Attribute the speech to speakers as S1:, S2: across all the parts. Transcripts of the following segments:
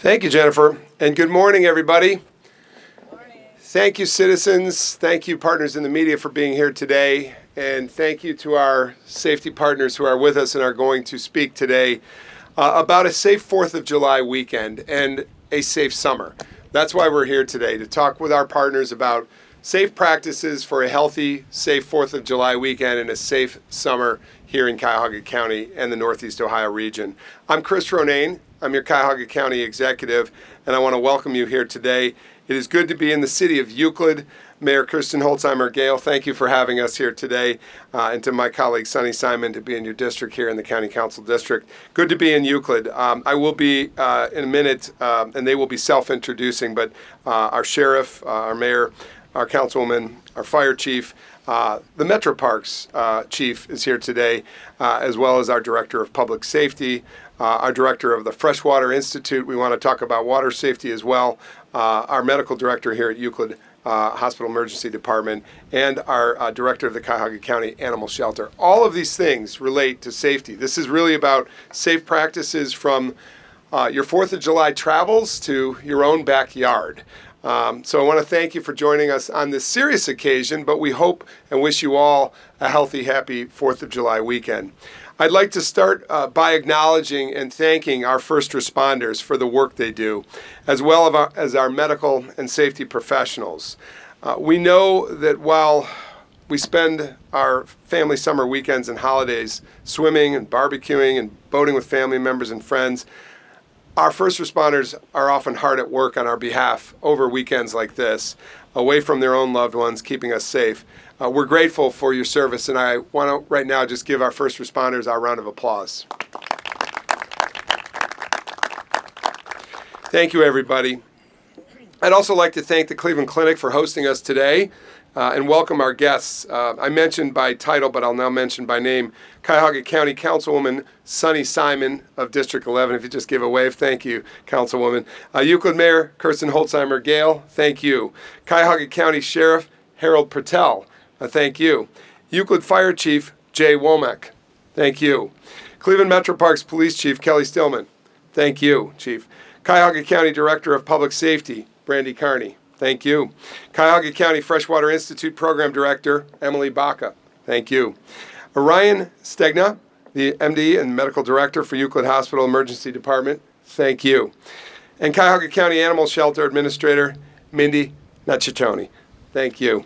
S1: Thank you, Jennifer, and good morning, everybody.
S2: Good morning.
S1: Thank you, citizens. Thank you, partners in the media, for being here today, and thank you to our safety partners who are with us and are going to speak today about a safe 4th of July weekend and a safe summer. That's why we're here today, to talk with our partners about safe practices for a healthy, safe 4th of July weekend and a safe summer here in Cuyahoga County and the Northeast Ohio region. I'm Chris Ronayne. I'm your Cuyahoga County Executive, and I want to welcome you here today. It is good to be in the city of Euclid. Mayor Kirsten Holzheimer-Gale, thank you for having us here today, and to my colleague Sonny Simon to be in your district here in the County Council District. Good to be in Euclid. I will be in a minute, and they will be self-introducing, but our sheriff, our mayor, our councilwoman, our fire chief, the Metro Parks chief is here today, as well as our director of public safety, our director of the Freshwater Institute. We want to talk about water safety as well, our medical director here at Euclid Hospital Emergency Department, and our director of the Cuyahoga County Animal Shelter. All of these things relate to safety. This is really about safe practices from your 4th of July travels to your own backyard. So I want to thank you for joining us on this serious occasion, but we hope and wish you all a healthy, happy 4th of July weekend. I'd like to start by acknowledging and thanking our first responders for the work they do, as well as our medical and safety professionals. We know that while we spend our family summer weekends and holidays swimming and barbecuing and boating with family members and friends, our first responders are often hard at work on our behalf over weekends like this, away from their own loved ones, keeping us safe. We're grateful for your service, and I want to right now just give our first responders our round of applause. Thank you, everybody. I'd also like to thank the Cleveland Clinic for hosting us today and welcome our guests. I mentioned by title, but I'll now mention by name, Cuyahoga County Councilwoman Sonny Simon of District 11. If you just give a wave, thank you, Councilwoman. Euclid Mayor Kirsten Holzheimer-Gale, thank you. Cuyahoga County Sheriff Harold Pertell, thank you. Euclid Fire Chief Jay Womack, thank you. Cleveland Metro Parks Police Chief Kelly Stillman, thank you, Chief. Cuyahoga County Director of Public Safety Brandy Carney, thank you. Cuyahoga County Freshwater Institute Program Director Emily Baca, thank you. Ryan Stegna, the MD and Medical Director for Euclid Hospital Emergency Department, thank you. And Cuyahoga County Animal Shelter Administrator Mindy Nachitoni, thank you.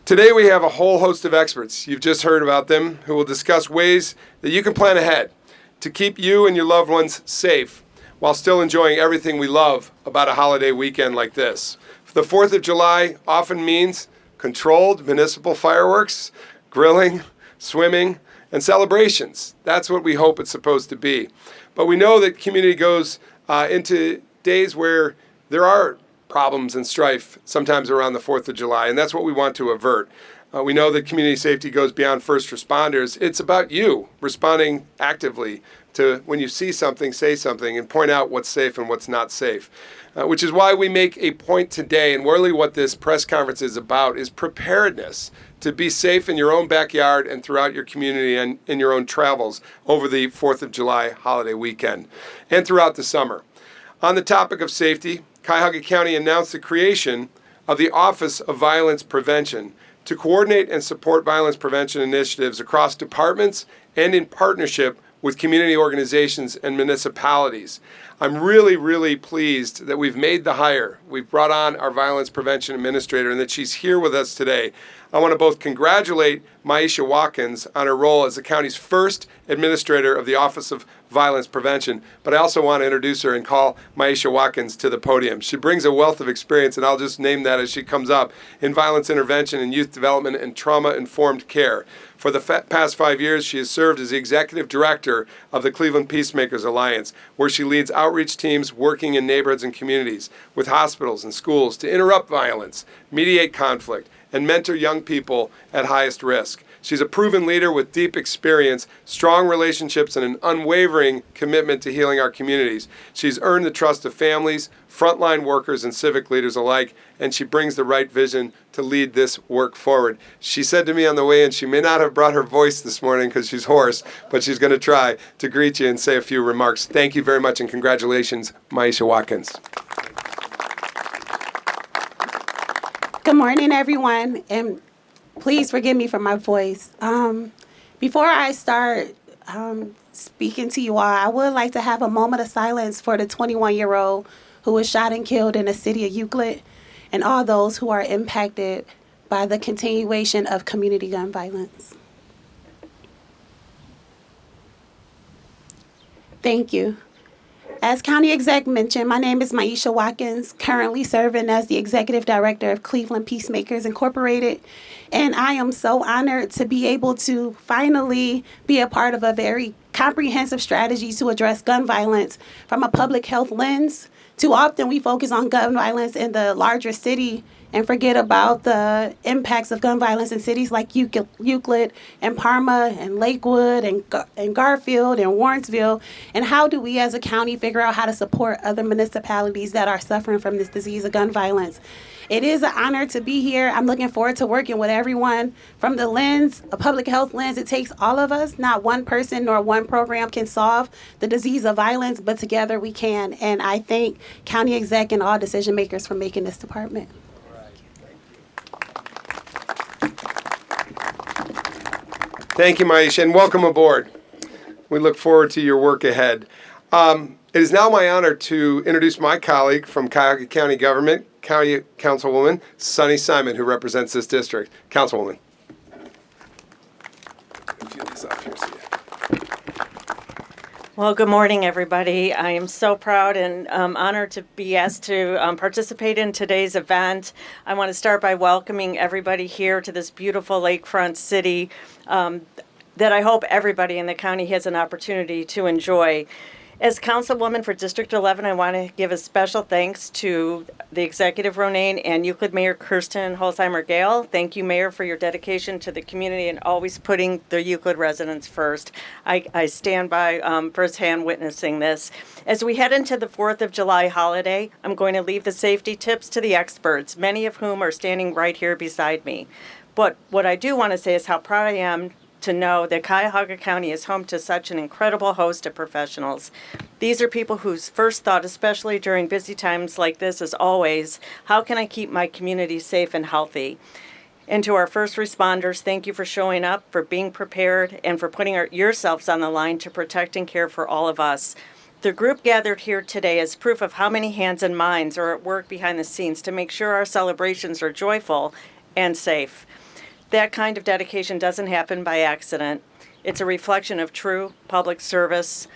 S1: Today we have a whole host of experts, you've just heard about them, who will discuss ways that you can plan ahead to keep you and your loved ones safe while still enjoying everything we love about a holiday weekend like this. The 4th of July often means controlled municipal fireworks, grilling, swimming, and celebrations. That's what we hope it's supposed to be. But we know that community goes into days where there are problems and strife sometimes around the 4th of July, and that's what we want to avert. We know that community safety goes beyond first responders. It's about you responding actively to when you see something, say something, and point out what's safe and what's not safe. Which is why we make a point today, and really what this press conference is about, is preparedness to be safe in your own backyard and throughout your community and in your own travels over the 4th of July holiday weekend and throughout the summer. On the topic of safety, Cuyahoga County announced the creation of the Office of Violence Prevention to coordinate and support violence prevention initiatives across departments and in partnership with community organizations and municipalities. I'm really, really pleased that we've made the hire. We've brought on our violence prevention administrator and that she's here with us today. I want to both congratulate Maisha Watkins on her role as the county's first administrator of the Office of Violence Prevention, but I also want to introduce her and call Maisha Watkins to the podium. She brings a wealth of experience, and I'll just name that as she comes up, in violence intervention and youth development and trauma-informed care. For the past 5 years, she has served as the executive director of the Cleveland Peacemakers Alliance, where she leads outreach teams working in neighborhoods and communities with hospitals and schools to interrupt violence, mediate conflict, and mentor young people at highest risk. She's a proven leader with deep experience, strong relationships, and an unwavering commitment to healing our communities. She's earned the trust of families, frontline workers, and civic leaders alike, and she brings the right vision to lead this work forward. She said to me on the way in, she may not have brought her voice this morning because she's hoarse, but she's going to try to greet you and say a few remarks. Thank you very much, and congratulations, Maisha Watkins.
S2: Good morning, everyone, and please forgive me for my voice. Before I start speaking to you all, I would like to have a moment of silence for the 21-year-old who was shot and killed in the city of Euclid and all those who are impacted by the continuation of community gun violence. Thank you. As County Exec mentioned, my name is Maisha Watkins, currently serving as the Executive Director of Cleveland Peacemakers Incorporated, and I am so honored to be able to finally be a part of a very comprehensive strategy to address gun violence from a public health lens. Too often we focus on gun violence in the larger city and forget about the impacts of gun violence in cities like Euclid and Parma and Lakewood and Garfield and Warrensville. And how do we as a county figure out how to support other municipalities that are suffering from this disease of gun violence? It is an honor to be here. I'm looking forward to working with everyone. From the lens, a public health lens, it takes all of us. Not one person nor one program can solve the disease of violence, but together we can. And I thank County Exec and all decision makers for making this department.
S1: Thank you, Maisha, and welcome aboard. We look forward to your work ahead. It is now my honor to introduce my colleague from Cuyahoga County Government, County Councilwoman Sunny Simon, who represents this district. Councilwoman.
S3: Well, good morning, everybody. I am so proud and honored to be asked to participate in today's event. I want to start by welcoming everybody here to this beautiful lakefront city that I hope everybody in the county has an opportunity to enjoy. As Councilwoman for District 11, I want to give a special thanks to the Executive Ronayne and Euclid Mayor Kirsten Holzheimer-Gale. Thank you, Mayor, for your dedication to the community and always putting the Euclid residents first. I stand by firsthand witnessing this. As we head into the 4th of July holiday, I'm going to leave the safety tips to the experts, many of whom are standing right here beside me. But what I do want to say is how proud I am to know that Cuyahoga County is home to such an incredible host of professionals. These are people whose first thought, especially during busy times like this, is always, how can I keep my community safe and healthy? And to our first responders, thank you for showing up, for being prepared, and for putting yourselves on the line to protect and care for all of us. The group gathered here today is proof of how many hands and minds are at work behind the scenes to make sure our celebrations are joyful and safe. That kind of dedication doesn't happen by accident. It's a reflection of true public service,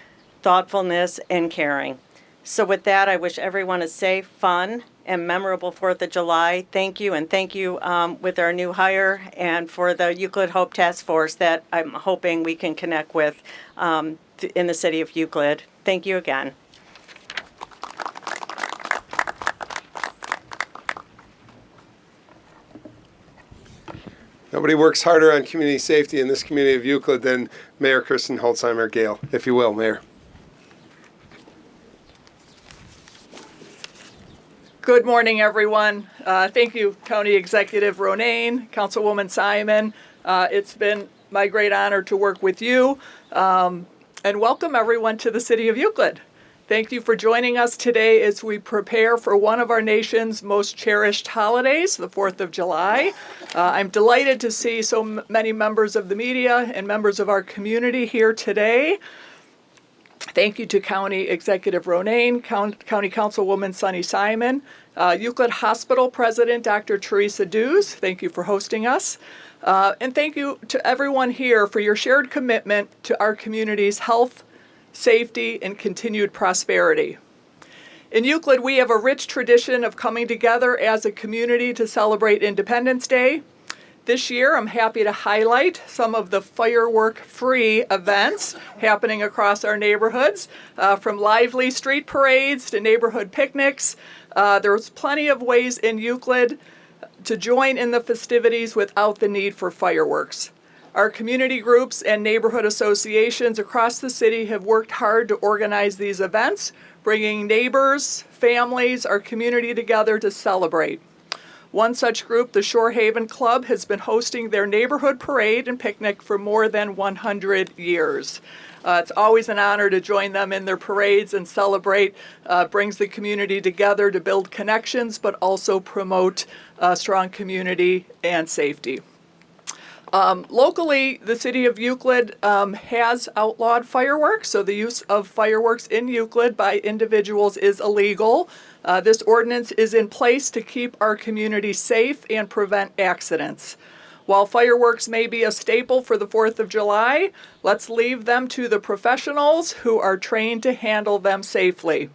S3: thoughtfulness, and caring. So with that, I wish everyone a safe, fun, and memorable 4th of July. Thank you, and thank you with our new hire and for the Euclid Hope Task Force that I'm hoping we can connect with in the city of Euclid. Thank you again.
S1: Nobody works harder on community safety in this community of Euclid than Mayor Kirsten Holzheimer-Gale. If you will, Mayor.
S4: Good morning, everyone. Thank you, County Executive Ronayne, Councilwoman Simon. It's been my great honor to work with you. And welcome, everyone, to the city of Euclid. Thank you for joining us today as we prepare for one of our nation's most cherished holidays, the 4th of July. I'm delighted to see so many members of the media and members of our community here today. Thank you to County Executive Ronayne, County Councilwoman Sunny Simon, Euclid Hospital President Dr. Teresa Dews. Thank you for hosting us. And thank you to everyone here for your shared commitment to our community's health, safety, and continued prosperity. In Euclid, we have a rich tradition of coming together as a community to celebrate Independence Day. This year, I'm happy to highlight some of the firework-free events happening across our neighborhoods, from lively street parades to neighborhood picnics. There's plenty of ways in Euclid to join in the festivities without the need for fireworks. Our community groups and neighborhood associations across the city have worked hard to organize these events, bringing neighbors, families, our community together to celebrate. One such group, the Shore Haven Club, has been hosting their neighborhood parade and picnic for more than 100 years. It's always an honor to join them in their parades and celebrate. Brings the community together to build connections, but also promote strong community and safety. Locally, the city of Euclid has outlawed fireworks, so the use of fireworks in Euclid by individuals is illegal. This ordinance is in place to keep our community safe and prevent accidents. While fireworks may be a staple for the 4th of July, let's leave them to the professionals who are trained to handle them safely.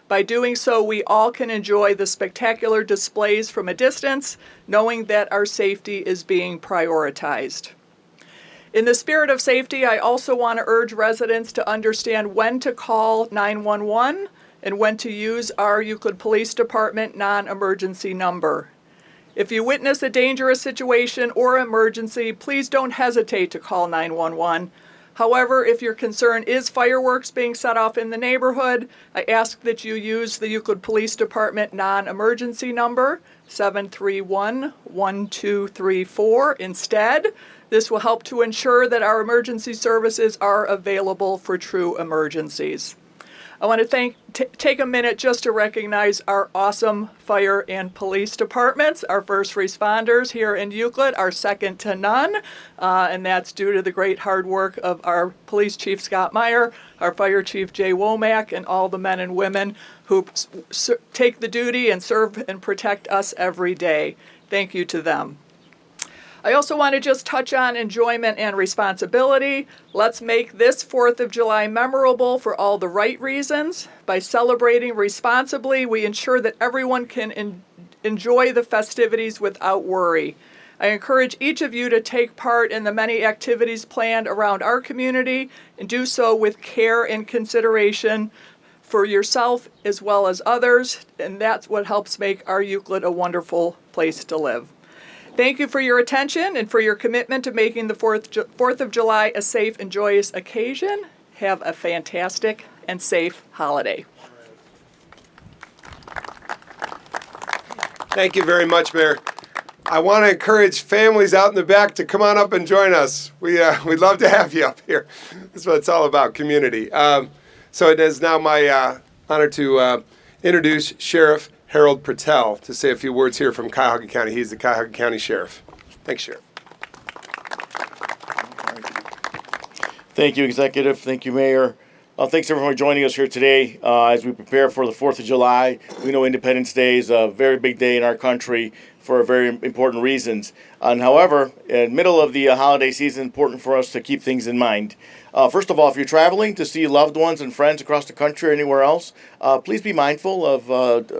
S4: By doing so, we all can enjoy the spectacular displays from a distance, knowing that our safety is being prioritized. In the spirit of safety, I also want to urge residents to understand when to call 911 and when to use our Euclid Police Department non-emergency number. If you witness a dangerous situation or emergency, please don't hesitate to call 911. However, if your concern is fireworks being set off in the neighborhood, I ask that you use the Euclid Police Department non-emergency number, 731-1234 instead. This will help to ensure that our emergency services are available for true emergencies. I want to take a minute just to recognize our awesome fire and police departments. Our first responders here in Euclid are second to none, and that's due to the great hard work of our police chief, Scott Meyer, our fire chief, Jay Womack, and all the men and women who take the duty and serve and protect us every day. Thank you to them. I also want to just touch on enjoyment and responsibility. Let's make this 4th of July memorable for all the right reasons. By celebrating responsibly, we ensure that everyone can enjoy the festivities without worry. I encourage each of you to take part in the many activities planned around our community and do so with care and consideration for yourself as well as others, and that's what helps make our Euclid a wonderful place to live. Thank you for your attention and for your commitment to making the 4th of July a safe and joyous occasion. Have a fantastic and safe holiday.
S1: Thank you very much, Mayor. I want to encourage families out in the back to come on up and join us. We'd love to have you up here. That's what it's all about, community. So it is now my honor to introduce Sheriff Harold Patel to say a few words here from Cuyahoga County. He's the Cuyahoga County Sheriff. Thanks, Sheriff.
S5: Thank you, Executive. Thank you, Mayor. Thanks, everyone, for joining us here today as we prepare for the 4th of July. We know Independence Day is a very big day in our country for very important reasons. And however, in the middle of the holiday season, it's important for us to keep things in mind. First of all, if you're traveling to see loved ones and friends across the country or anywhere else, please be mindful of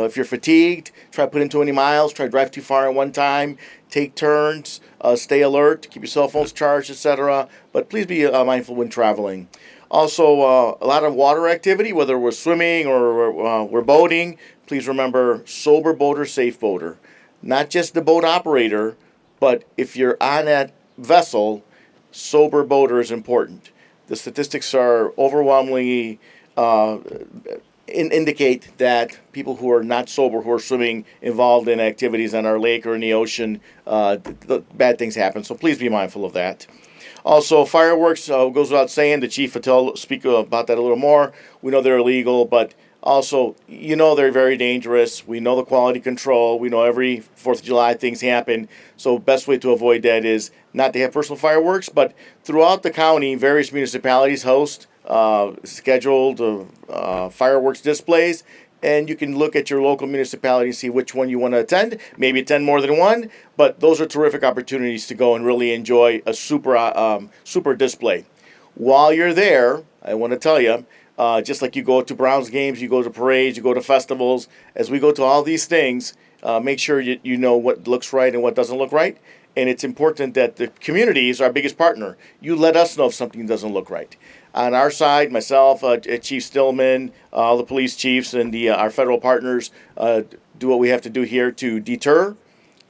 S5: if you're fatigued, try to put in too many miles, try to drive too far at one time, take turns, stay alert, keep your cell phones charged, etc. But please be mindful when traveling. Also, a lot of water activity, whether we're swimming or we're boating, please remember sober boater, safe boater. Not just the boat operator, but if you're on that vessel, sober boater is important. The statistics are overwhelmingly indicate that people who are not sober, who are swimming, involved in activities on our lake or in the ocean, bad things happen. So please be mindful of that. Also, fireworks goes without saying. The chief will speak about that a little more. We know they're illegal, but also, you know they're very dangerous. We know the quality control. We know every 4th of July things happen. So best way to avoid that is not to have personal fireworks, but throughout the county, various municipalities host scheduled fireworks displays. And you can look at your local municipality and see which one you want to attend. Maybe attend more than one, but those are terrific opportunities to go and really enjoy a super display. While you're there, I want to tell you, just like you go to Browns games, you go to parades, you go to festivals, as we go to all these things, make sure you know what looks right and what doesn't look right. And it's important that the community is our biggest partner. You let us know if something doesn't look right. On our side, myself, Chief Stillman, all the police chiefs, and our federal partners do what we have to do here to deter,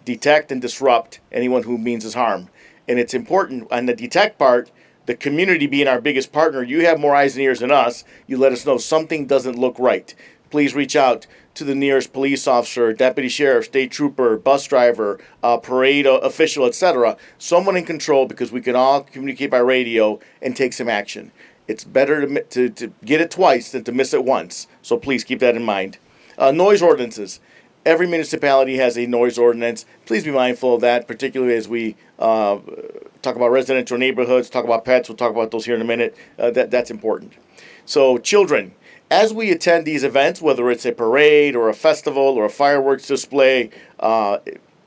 S5: detect and disrupt anyone who means us harm. And it's important on the detect part, the community being our biggest partner, you have more eyes and ears than us. You let us know something doesn't look right. Please reach out to the nearest police officer, deputy sheriff, state trooper, bus driver, parade official, etc. Someone in control, because we can all communicate by radio and take some action. It's better to get it twice than to miss it once. So please keep that in mind. Noise ordinances. Every municipality has a noise ordinance. Please be mindful of that, particularly as we talk about residential neighborhoods, talk about pets. We'll talk about those here in a minute. That's important. So children, as we attend these events, whether it's a parade or a festival or a fireworks display,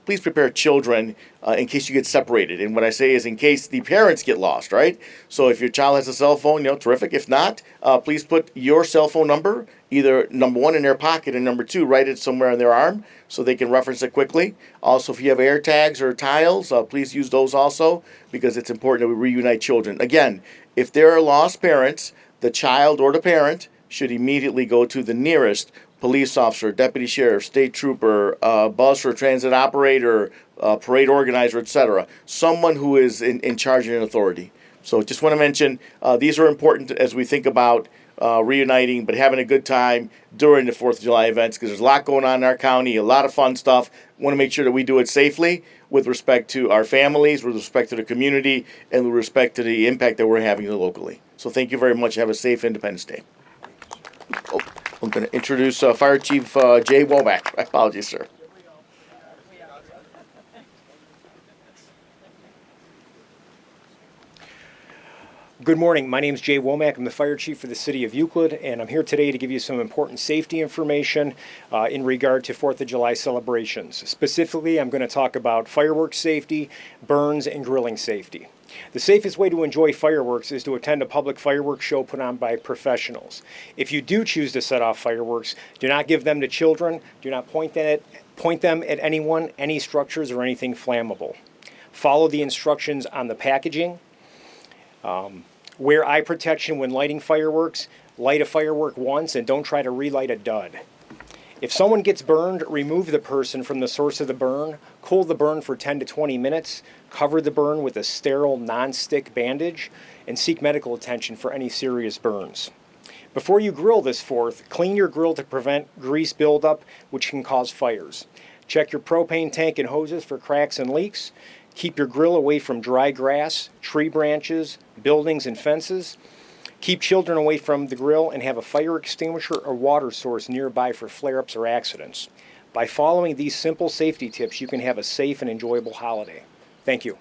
S5: please prepare children in case you get separated. And what I say is in case the parents get lost, right? So if your child has a cell phone, terrific. If not, please put your cell phone number, either number one in their pocket and number two, write it somewhere on their arm so they can reference it quickly. Also, if you have air tags or tiles, please use those also, because it's important that we reunite children. Again, if there are lost parents, the child or the parent should immediately go to the nearest police officer, deputy sheriff, state trooper, bus or transit operator, parade organizer, etc. Someone who is in charge and in authority. So just want to mention, these are important as we think about reuniting, but having a good time during the 4th of July events, because there's a lot going on in our county, a lot of fun stuff. Want to make sure that we do it safely with respect to our families, with respect to the community, and with respect to the impact that we're having locally. So thank you very much. Have a safe Independence Day. Oh, I'm going to introduce Fire Chief Jay Womack. My apologies, sir.
S6: Good morning. My name is Jay Womack. I'm the fire chief for the city of Euclid, and I'm here today to give you some important safety information in regard to 4th of July celebrations. Specifically, I'm going to talk about fireworks safety, burns, and grilling safety. The safest way to enjoy fireworks is to attend a public fireworks show put on by professionals. If you do choose to set off fireworks, do not give them to children. Do not point them at anyone, any structures, or anything flammable. Follow the instructions on the packaging. Wear eye protection when lighting fireworks. Light a firework once and don't try to relight a dud. If someone gets burned, remove the person from the source of the burn. Cool the burn for 10 to 20 minutes. Cover the burn with a sterile non-stick bandage and seek medical attention for any serious burns. Before you grill this 4th, clean your grill to prevent grease buildup, which can cause fires. Check your propane tank and hoses for cracks and leaks. Keep your grill away from dry grass, tree branches, buildings, and fences. Keep children away from the grill and have a fire extinguisher or water source nearby for flare-ups or accidents. By following these simple safety tips, you can have a safe and enjoyable holiday. Thank you.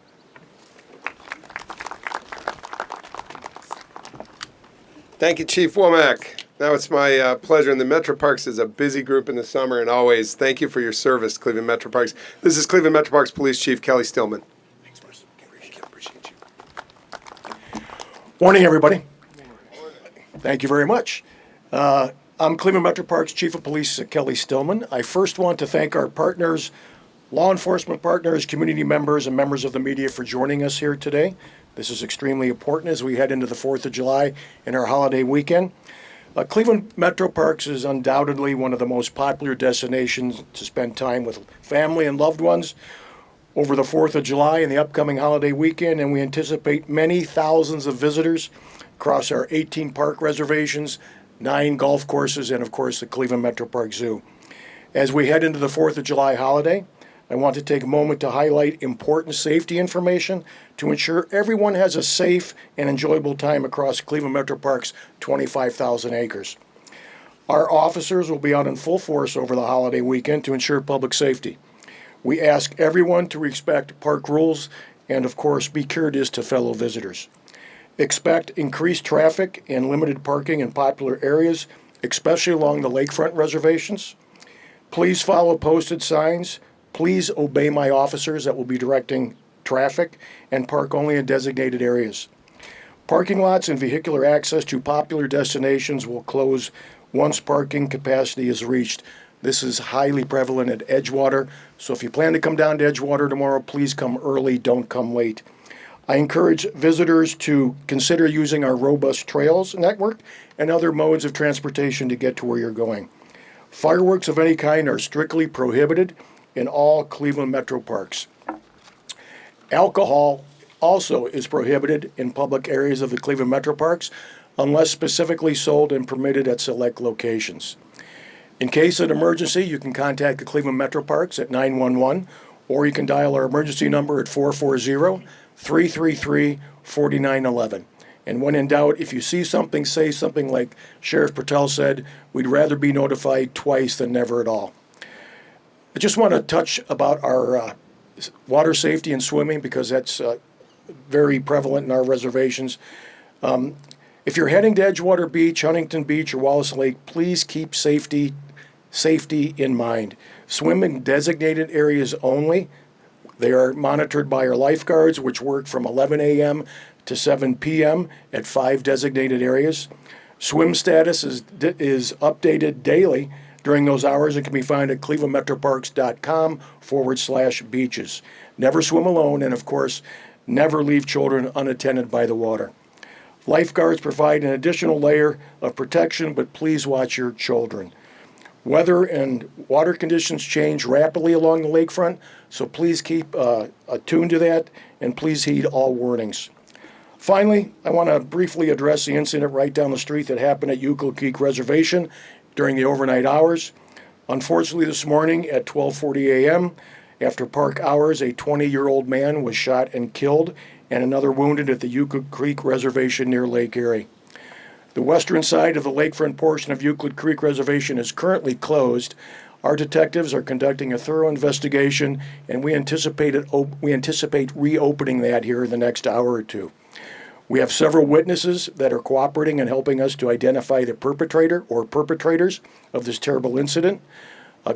S1: Thank you, Chief Womack. Now it's my pleasure, and the Metro Parks is a busy group in the summer, and always thank you for your service, Cleveland Metro Parks. This is Cleveland Metro Parks Police Chief Kelly Stillman. Thanks, Bruce. Appreciate you.
S7: Morning, everybody. Thank you very much. I'm Cleveland Metro Parks Chief of Police Kelly Stillman. I first want to thank our partners, law enforcement partners, community members, and members of the media for joining us here today. This is extremely important as we head into the 4th of July and our holiday weekend. Cleveland Metro Parks is undoubtedly one of the most popular destinations to spend time with family and loved ones over the 4th of July and the upcoming holiday weekend, and we anticipate many thousands of visitors across our 18 park reservations, 9 golf courses, and of course the Cleveland Metro Park Zoo. As we head into the 4th of July holiday, I want to take a moment to highlight important safety information to ensure everyone has a safe and enjoyable time across Cleveland Metro Park's 25,000 acres. Our officers will be out in full force over the holiday weekend to ensure public safety. We ask everyone to respect park rules and, of course, be courteous to fellow visitors. Expect increased traffic and limited parking in popular areas, especially along the lakefront reservations. Please follow posted signs. Please obey my officers that will be directing traffic and park only in designated areas. Parking lots and vehicular access to popular destinations will close once parking capacity is reached. This is highly prevalent at Edgewater, so if you plan to come down to Edgewater tomorrow, please come early, don't come late. I encourage visitors to consider using our robust trails network and other modes of transportation to get to where you're going. Fireworks of any kind are strictly prohibited in all Cleveland Metro Parks. Alcohol also is prohibited in public areas of the Cleveland Metro Parks unless specifically sold and permitted at select locations. In case of an emergency, you can contact the Cleveland Metro Parks at 911, or you can dial our emergency number at 440-333-4911. And when in doubt, if you see something, say something like Sheriff Patel said, we'd rather be notified twice than never at all. I just want to touch about our water safety and swimming, because that's very prevalent in our reservations. If you're heading to Edgewater Beach, Huntington Beach, or Wallace Lake, please keep safety in mind. Swim in designated areas only. They are monitored by our lifeguards, which work from 11 a.m. to 7 p.m. at 5 designated areas. Swim status is updated daily during those hours and can be found at clevelandmetroparks.com/beaches. Never swim alone, and of course, never leave children unattended by the water. Lifeguards provide an additional layer of protection, but please watch your children. Weather and water conditions change rapidly along the lakefront, so please keep attuned to that, and please heed all warnings. Finally, I want to briefly address the incident right down the street that happened at Euclid Creek Reservation during the overnight hours. Unfortunately, this morning at 12:40 a.m., after park hours, a 20-year-old man was shot and killed, and another wounded at the Euclid Creek Reservation near Lake Erie. The western side of the lakefront portion of Euclid Creek Reservation is currently closed. Our detectives are conducting a thorough investigation, and we anticipate reopening that here in the next hour or two. We have several witnesses that are cooperating and helping us to identify the perpetrator or perpetrators of this terrible incident.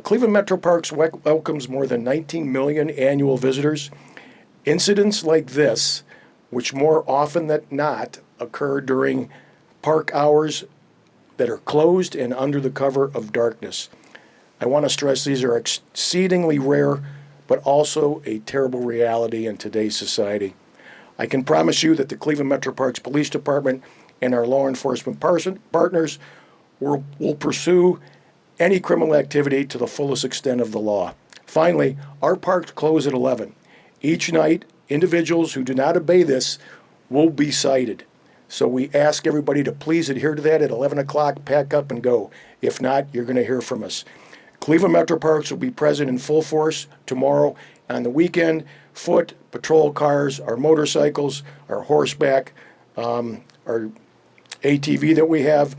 S7: Cleveland Metro Parks welcomes more than 19 million annual visitors. Incidents like this, which more often than not occur during park hours that are closed and under the cover of darkness. I want to stress these are exceedingly rare, but also a terrible reality in today's society. I can promise you that the Cleveland Metro Parks Police Department and our law enforcement partners will pursue any criminal activity to the fullest extent of the law. Finally, our parks close at 11. Each night, individuals who do not obey this will be cited. So we ask everybody to please adhere to that at 11 o'clock, pack up and go. If not, you're going to hear from us. Cleveland Metro Parks will be present in full force tomorrow. On the weekend, foot, patrol cars, our motorcycles, our horseback, our ATV that we have.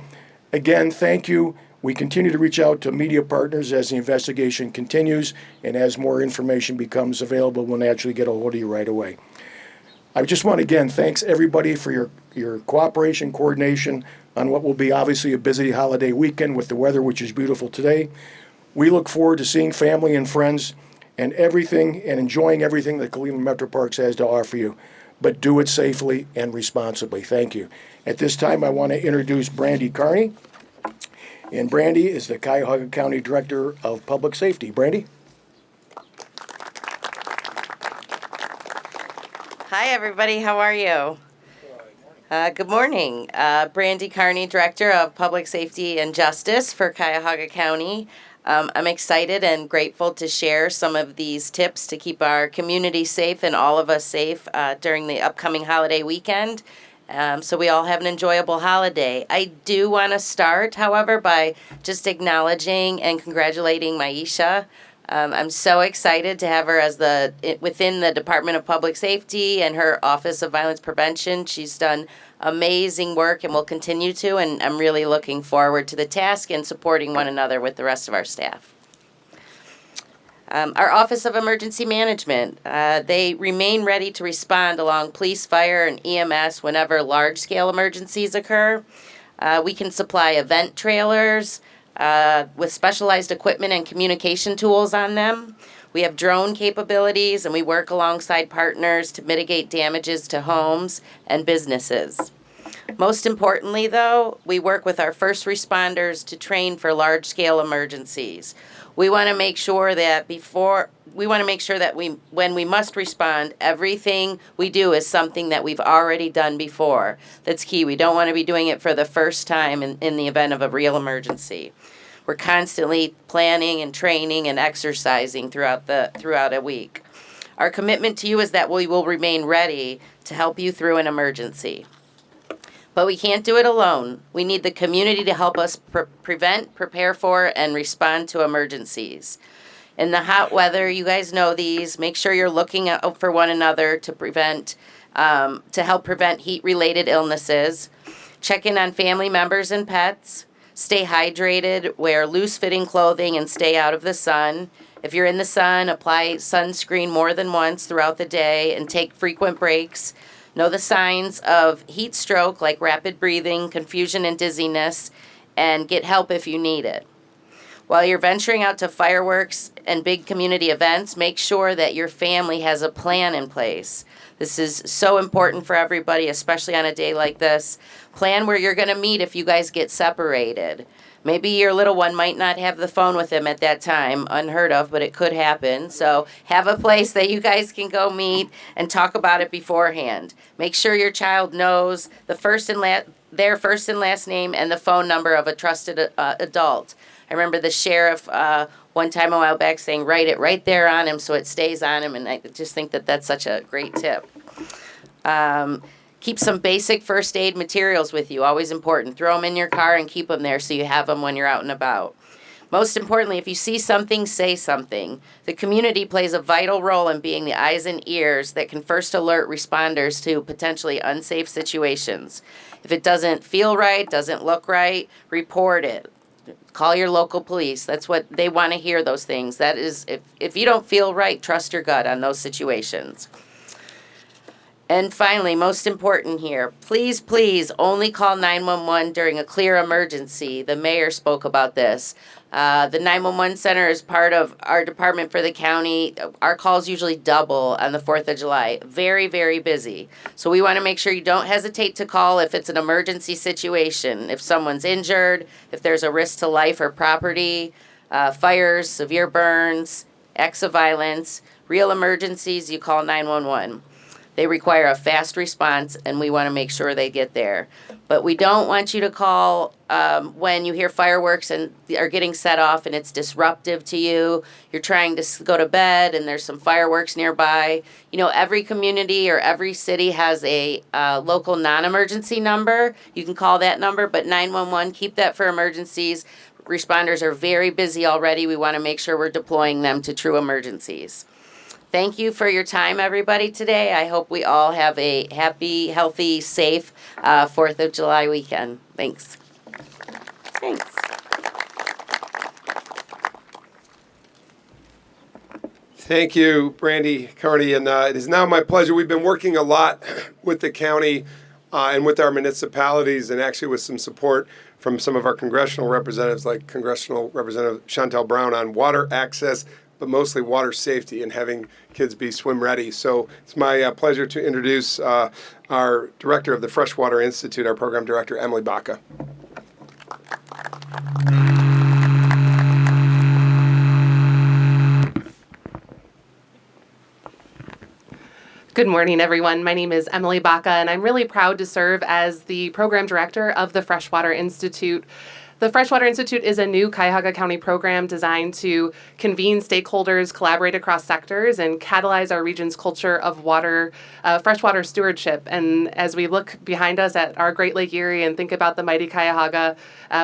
S7: Again, thank you. We continue to reach out to media partners as the investigation continues, and as more information becomes available, we'll naturally get a hold of you right away. I just want to again thanks everybody for your cooperation, coordination on what will be obviously a busy holiday weekend with the weather, which is beautiful today. We look forward to seeing family and friends and everything and enjoying everything that Cleveland Metro Parks has to offer you, but do it safely and responsibly. Thank you. At this time, I want to introduce Brandy Carney, and Brandy is the Cuyahoga County Director of Public Safety. Brandy?
S8: Hi, everybody. How are you? Good morning. Brandy Carney, Director of Public Safety and Justice for Cuyahoga County. I'm excited and grateful to share some of these tips to keep our community safe and all of us safe during the upcoming holiday weekend. So we all have an enjoyable holiday. I do want to start, however, by just acknowledging and congratulating Maisha. I'm so excited to have her as within the Department of Public Safety and her Office of Violence Prevention. She's done amazing work and will continue to, and I'm really looking forward to the task and supporting one another with the rest of our staff. Our Office of Emergency Management, they remain ready to respond along police, fire, and EMS whenever large-scale emergencies occur. We can supply event trailers with specialized equipment and communication tools on them. We have drone capabilities, and we work alongside partners to mitigate damages to homes and businesses. Most importantly, though, we work with our first responders to train for large-scale emergencies. We want to make sure that when we must respond, everything we do is something that we've already done before. That's key. We don't want to be doing it for the first time in the event of a real emergency. We're constantly planning and training and exercising throughout a week. Our commitment to you is that we will remain ready to help you through an emergency. But we can't do it alone. We need the community to help us prevent, prepare for, and respond to emergencies. In the hot weather, you guys know these. Make sure you're looking out for one another to help prevent heat-related illnesses. Check in on family members and pets. Stay hydrated. Wear loose-fitting clothing and stay out of the sun. If you're in the sun, apply sunscreen more than once throughout the day and take frequent breaks. Know the signs of heat stroke like rapid breathing, confusion, and dizziness, and get help if you need it. While you're venturing out to fireworks and big community events, make sure that your family has a plan in place. This is so important for everybody, especially on a day like this. Plan where you're going to meet if you guys get separated. Maybe your little one might not have the phone with them at that time, unheard of, but it could happen. So have a place that you guys can go meet and talk about it beforehand. Make sure your child knows their first and last name and the phone number of a trusted adult. I remember the sheriff one time a while back saying, write it right there on him so it stays on him, and I just think that that's such a great tip. Keep some basic first aid materials with you, always important. Throw them in your car and keep them there so you have them when you're out and about. Most importantly, if you see something, say something. The community plays a vital role in being the eyes and ears that can first alert responders to potentially unsafe situations. If it doesn't feel right, doesn't look right, report it. Call your local police. That's what they want to hear, those things. That is, if you don't feel right, trust your gut on those situations. And finally, most important here, please, please only call 911 during a clear emergency. The mayor spoke about this. The 911 center is part of our department for the county. Our calls usually double on the 4th of July. Very, very busy. So we want to make sure you don't hesitate to call if it's an emergency situation. If someone's injured, if there's a risk to life or property, fires, severe burns, acts of violence, real emergencies, you call 911. They require a fast response, and we want to make sure they get there. But we don't want you to call when you hear fireworks and are getting set off and it's disruptive to you. You're trying to go to bed and there's some fireworks nearby. You know, every community or every city has a local non-emergency number. You can call that number, but 911, keep that for emergencies. Responders are very busy already. We want to make sure we're deploying them to true emergencies. Thank you for your time, everybody, today. I hope we all have a happy, healthy, safe 4th of July weekend. Thanks. Thanks.
S1: Thank you, Brandy Carney, and it is now my pleasure. We've been working a lot with the county and with our municipalities, and actually with some support from some of our congressional representatives, like Congressional Representative Chantel Brown, on water access, but mostly water safety and having kids be swim ready. So it's my pleasure to introduce our director of the Freshwater Institute, our program director, Emily Baca.
S9: Good morning, everyone. My name is Emily Baca, and I'm really proud to serve as the program director of the Freshwater Institute. The Freshwater Institute is a new Cuyahoga County program designed to convene stakeholders, collaborate across sectors, and catalyze our region's culture of freshwater stewardship. And as we look behind us at our Great Lake Erie and think about the mighty Cuyahoga,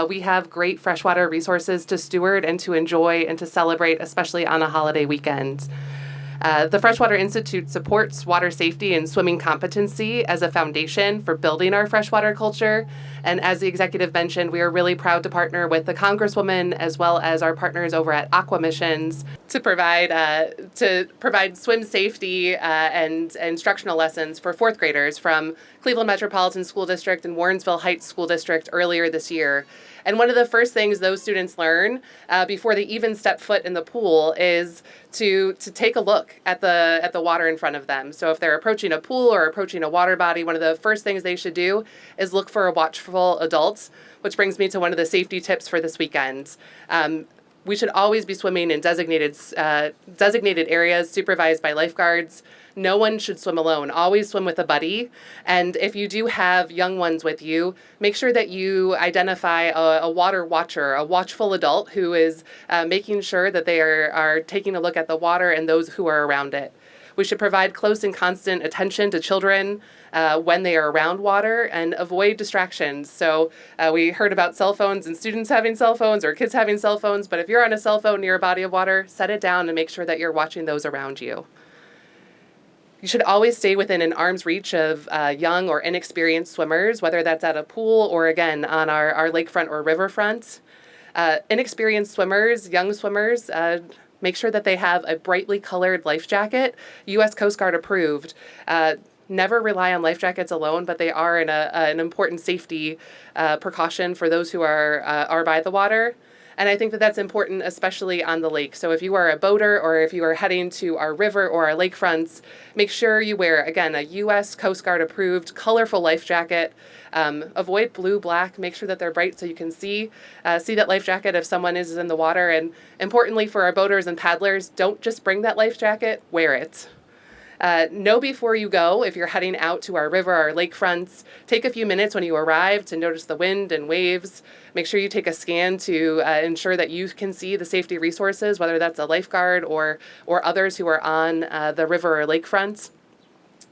S9: we have great freshwater resources to steward and to enjoy and to celebrate, especially on a holiday weekend. The Freshwater Institute supports water safety and swimming competency as a foundation for building our freshwater culture. And as the executive mentioned, we are really proud to partner with the Congresswoman as well as our partners over at Aqua Missions to provide swim safety and instructional lessons for fourth graders from Cleveland Metropolitan School District and Warrensville Heights School District earlier this year. And one of the first things those students learn before they even step foot in the pool is to take a look at the water in front of them. So if they're approaching a pool or approaching a water body, one of the first things they should do is look for a watchful adult, which brings me to one of the safety tips for this weekend. we should always be swimming in designated areas supervised by lifeguards. No one should swim alone. Always swim with a buddy. And if you do have young ones with you, make sure that you identify a water watcher, a watchful adult who is making sure that they are taking a look at the water and those who are around it. We should provide close and constant attention to children when they are around water and avoid distractions. So we heard about cell phones and students having cell phones or kids having cell phones, but if you're on a cell phone near a body of water, set it down and make sure that you're watching those around you. You should always stay within an arm's reach of young or inexperienced swimmers, whether that's at a pool or, again, on our lakefront or riverfront. Inexperienced swimmers, young swimmers, make sure that they have a brightly colored life jacket, U.S. Coast Guard approved. Never rely on life jackets alone, but they are an important safety precaution for those who are by the water. And I think that that's important, especially on the lake. So if you are a boater or if you are heading to our river or our lakefronts, make sure you wear, again, a U.S. Coast Guard approved colorful life jacket. Avoid blue, black, make sure that they're bright so you can see that life jacket if someone is in the water. And importantly for our boaters and paddlers, don't just bring that life jacket, wear it. Know before you go, if you're heading out to our river, our lakefronts, take a few minutes when you arrive to notice the wind and waves. Make sure you take a scan to ensure that you can see the safety resources, whether that's a lifeguard or others who are on the river or lakefronts.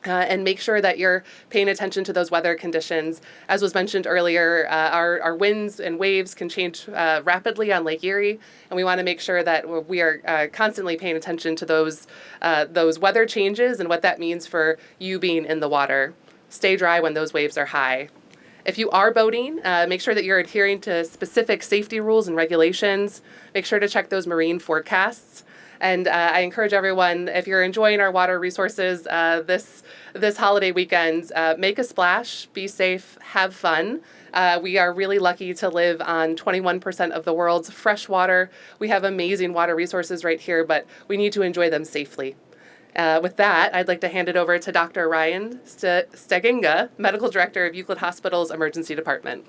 S9: And make sure that you're paying attention to those weather conditions. As was mentioned earlier, our winds and waves can change rapidly on Lake Erie, and we want to make sure that we are constantly paying attention to those weather changes and what that means for you being in the water. Stay dry when those waves are high. If you are boating, make sure that you're adhering to specific safety rules and regulations. Make sure to check those marine forecasts. And I encourage everyone, if you're enjoying our water resources this holiday weekend, make a splash, be safe, have fun. We are really lucky to live on 21% of the world's fresh water. We have amazing water resources right here, but we need to enjoy them safely. With that, I'd like to hand it over to Dr. Ryan Steginga, Medical Director of Euclid Hospital's Emergency Department.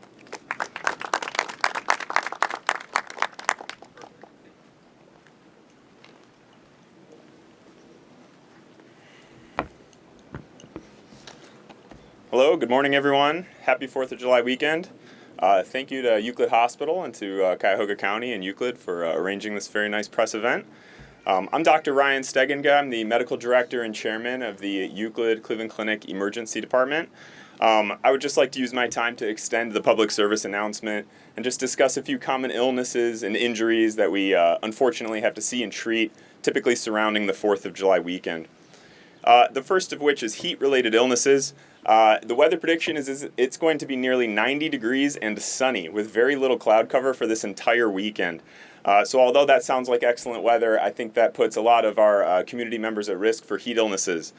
S10: Hello, good morning everyone. Happy 4th of July weekend. Thank you to Euclid Hospital and to Cuyahoga County and Euclid for arranging this very nice press event. I'm Dr. Ryan Steginga. I'm the Medical Director and Chairman of the Euclid Cleveland Clinic Emergency Department. I would just like to use my time to extend the public service announcement and just discuss a few common illnesses and injuries that we unfortunately have to see and treat, typically surrounding the 4th of July weekend. The first of which is heat-related illnesses. The weather prediction is it's going to be nearly 90 degrees and sunny with very little cloud cover for this entire weekend. So although that sounds like excellent weather, I think that puts a lot of our community members at risk for heat illnesses.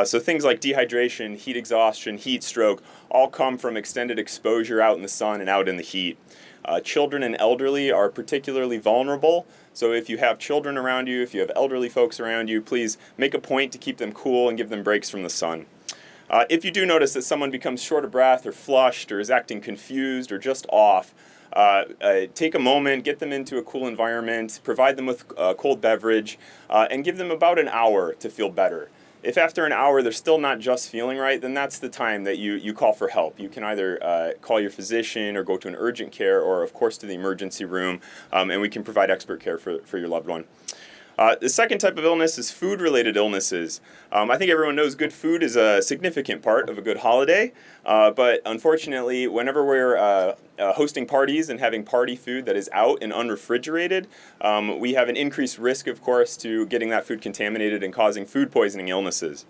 S10: So things like dehydration, heat exhaustion, heat stroke, all come from extended exposure out in the sun and out in the heat. Children and elderly are particularly vulnerable. So if you have children around you, if you have elderly folks around you, please make a point to keep them cool and give them breaks from the sun. If you do notice that someone becomes short of breath or flushed or is acting confused or just off, take a moment, get them into a cool environment, provide them with a cold beverage, and give them about an hour to feel better. If after an hour they're still not just feeling right, then that's the time that you call for help. You can either call your physician or go to an urgent care or, of course, to the emergency room, and we can provide expert care for your loved one. The second type of illness is food-related illnesses. I think everyone knows good food is a significant part of a good holiday, but unfortunately, whenever we're hosting parties and having party food that is out and unrefrigerated, we have an increased risk, of course, to getting that food contaminated and causing food poisoning illnesses.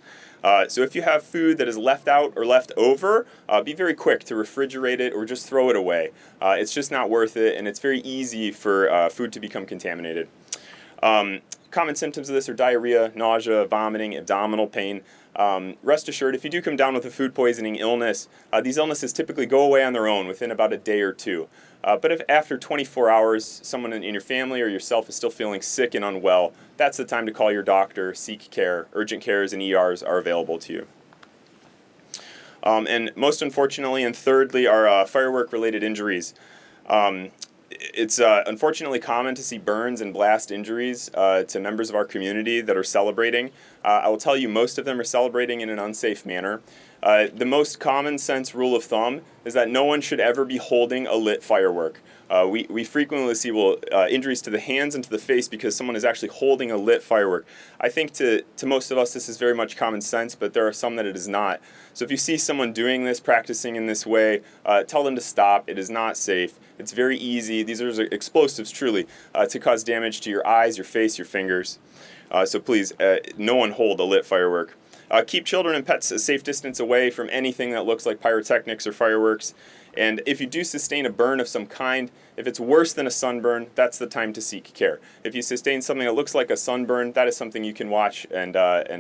S10: So if you have food that is left out or left over, be very quick to refrigerate it or just throw it away. It's just not worth it, and it's very easy for food to become contaminated. Common symptoms of this are diarrhea, nausea, vomiting, abdominal pain. Rest assured, if you do come down with a food poisoning illness, these illnesses typically go away on their own within about a day or two. But if after 24 hours someone in your family or yourself is still feeling sick and unwell, that's the time to call your doctor, seek care. Urgent cares and ERs are available to you. And most unfortunately and thirdly are firework-related injuries. it's unfortunately common to see burns and blast injuries to members of our community that are celebrating. I will tell you, most of them are celebrating in an unsafe manner. The most common sense rule of thumb is that no one should ever be holding a lit firework. We frequently see injuries to the hands and to the face because someone is actually holding a lit firework. I think to most of us this is very much common sense, but there are some that it is not. So if you see someone doing this, practicing in this way, tell them to stop. It is not safe. It's very easy. These are explosives, truly, to cause damage to your eyes, your face, your fingers. So please, no one hold a lit firework. Keep children and pets a safe distance away from anything that looks like pyrotechnics or fireworks. And if you do sustain a burn of some kind, if it's worse than a sunburn, that's the time to seek care. If you sustain something that looks like a sunburn, that is something you can watch and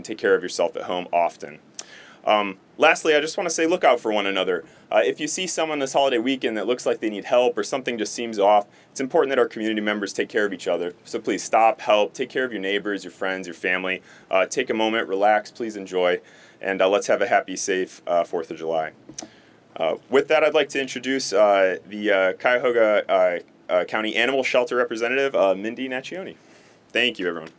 S10: take care of yourself at home often. Lastly, I just want to say look out for one another. If you see someone this holiday weekend that looks like they need help or something just seems off, it's important that our community members take care of each other. So please stop, help, take care of your neighbors, your friends, your family. Take a moment, relax, please enjoy, and let's have a happy, safe 4th of July. With that, I'd like to introduce the Cuyahoga County Animal Shelter Representative, Mindy Naccioni. Thank you, everyone.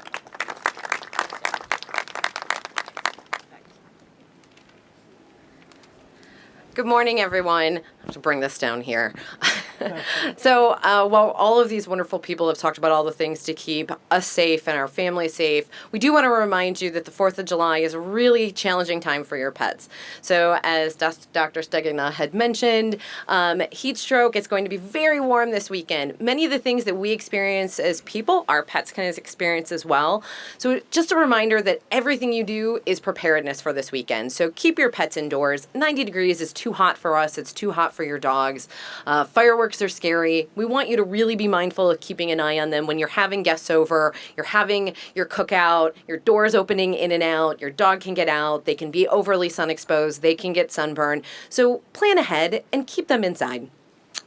S11: Good morning, everyone. I have to bring this down here. So while all of these wonderful people have talked about all the things to keep us safe and our family safe, we do want to remind you that the 4th of July is a really challenging time for your pets. So as Dr. Stegna had mentioned, heat stroke, it's going to be very warm this weekend. Many of the things that we experience as people, our pets can experience as well. So just a reminder that everything you do is preparedness for this weekend. So keep your pets indoors. 90 degrees is too hot for us. It's too hot for your dogs. Fireworks are scary. We want you to really be mindful of keeping an eye on them when you're having guests over, you're having your cookout, your doors opening in and out, your dog can get out, they can be overly sun exposed, they can get sunburned. So plan ahead and keep them inside.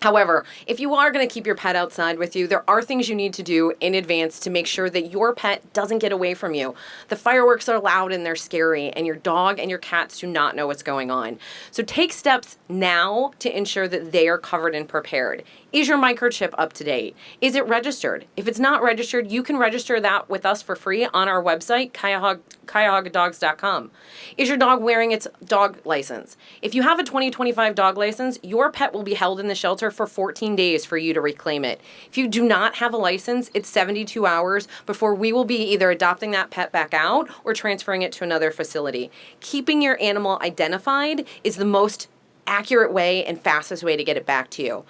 S11: However, if you are going to keep your pet outside with you, there are things you need to do in advance to make sure that your pet doesn't get away from you. The fireworks are loud and they're scary, and your dog and your cats do not know what's going on. So take steps now to ensure that they are covered and prepared. Is your microchip up to date? Is it registered? If it's not registered, you can register that with us for free on our website, CuyahogaDogs.com. Is your dog wearing its dog license? If you have a 2025 dog license, your pet will be held in the shelter for 14 days for you to reclaim it. If you do not have a license, it's 72 hours before we will be either adopting that pet back out or transferring it to another facility. Keeping your animal identified is the most accurate way and fastest way to get it back to you.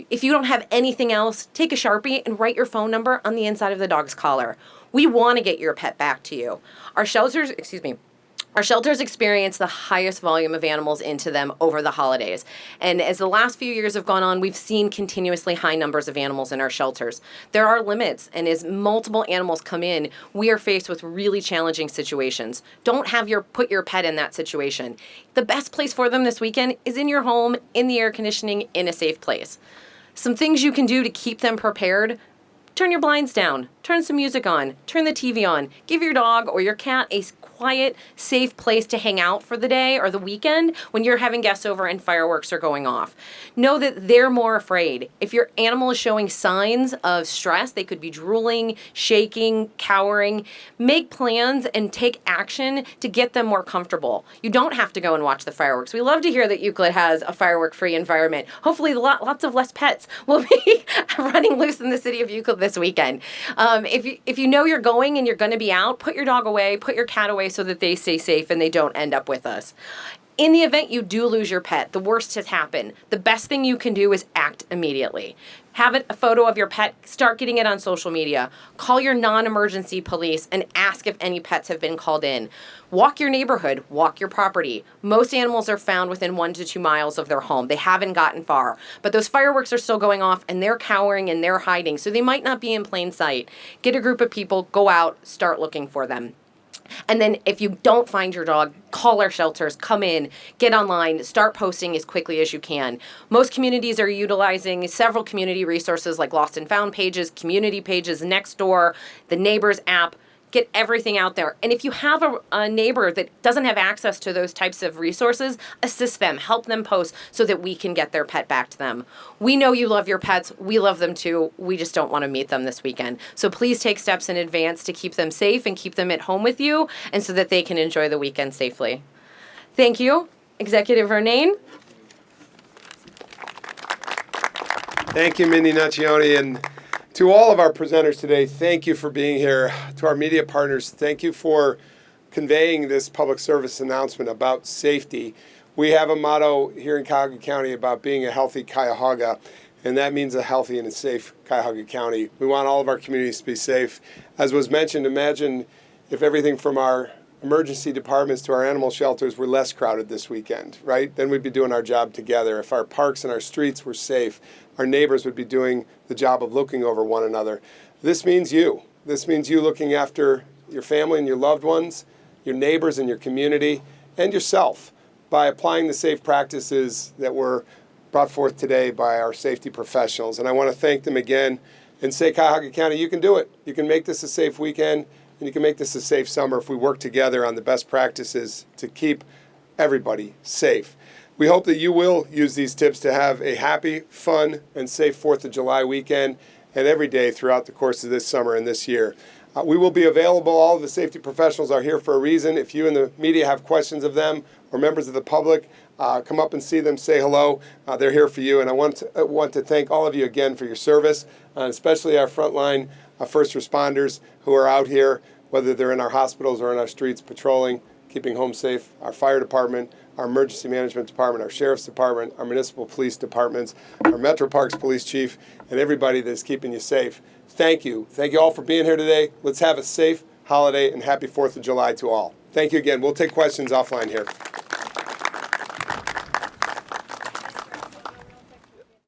S11: If you don't have anything else, take a Sharpie and write your phone number on the inside of the dog's collar. We want to get your pet back to you. Our shelters experience the highest volume of animals into them over the holidays. And as the last few years have gone on, we've seen continuously high numbers of animals in our shelters. There are limits, and as multiple animals come in, we are faced with really challenging situations. Don't put your pet in that situation. The best place for them this weekend is in your home, in the air conditioning, in a safe place. Some things you can do to keep them prepared: turn your blinds down, turn some music on, turn the TV on, give your dog or your cat a quiet, safe place to hang out for the day or the weekend when you're having guests over and fireworks are going off. Know that they're more afraid. If your animal is showing signs of stress, they could be drooling, shaking, cowering, make plans and take action to get them more comfortable. You don't have to go and watch the fireworks. We love to hear that Euclid has a firework-free environment. Hopefully lots of less pets will be running loose in the city of Euclid this weekend. If you know you're going and you're going to be out, put your dog away, put your cat away so that they stay safe and they don't end up with us. In the event you do lose your pet, the worst has happened. The best thing you can do is act immediately. Have a photo of your pet, start getting it on social media. Call your non-emergency police and ask if any pets have been called in. Walk your neighborhood, walk your property. Most animals are found within 1 to 2 miles of their home. They haven't gotten far, but those fireworks are still going off and they're cowering and they're hiding, so they might not be in plain sight. Get a group of people, go out, start looking for them. And then if you don't find your dog, call our shelters, come in, get online, start posting as quickly as you can. Most communities are utilizing several community resources like Lost and Found pages, community pages, Nextdoor, the Neighbors app. get everything out there. And if you have a neighbor that doesn't have access to those types of resources, assist them, help them post so that we can get their pet back to them. We know you love your pets. We love them too. We just don't want to meet them this weekend. So please take steps in advance to keep them safe and keep them at home with you, and so that they can enjoy the weekend safely. Thank you, Executive Ronayne.
S1: Thank you, Mindy Naccioni. And to all of our presenters today, thank you for being here. To our media partners, thank you for conveying this public service announcement about safety. We have a motto here in Cuyahoga County about being a healthy Cuyahoga, and that means a healthy and a safe Cuyahoga County. We want all of our communities to be safe. As was mentioned, imagine if everything from our emergency departments to our animal shelters were less crowded this weekend, right? Then we'd be doing our job together. If our parks and our streets were safe, our neighbors would be doing the job of looking over one another. This means you. This means you looking after your family and your loved ones, your neighbors and your community, and yourself by applying the safe practices that were brought forth today by our safety professionals. And I want to thank them again and say, Cuyahoga County, you can do it. You can make this a safe weekend, and you can make this a safe summer if we work together on the best practices to keep everybody safe. We hope that you will use these tips to have a happy, fun, and safe 4th of July weekend and every day throughout the course of this summer and this year. We will be available. All of the safety professionals are here for a reason. If you in the media have questions of them or members of the public, come up and see them, say hello. They're here for you. And I want to thank all of you again for your service, especially our frontline first responders who are out here, whether they're in our hospitals or in our streets patrolling, keeping home safe, our fire department, our emergency management department, our sheriff's department, our municipal police departments, our Metro Parks police chief, and everybody that's keeping you safe. Thank you. Thank you all for being here today. Let's have a safe holiday and happy 4th of July to all. Thank you again. We'll take questions offline here.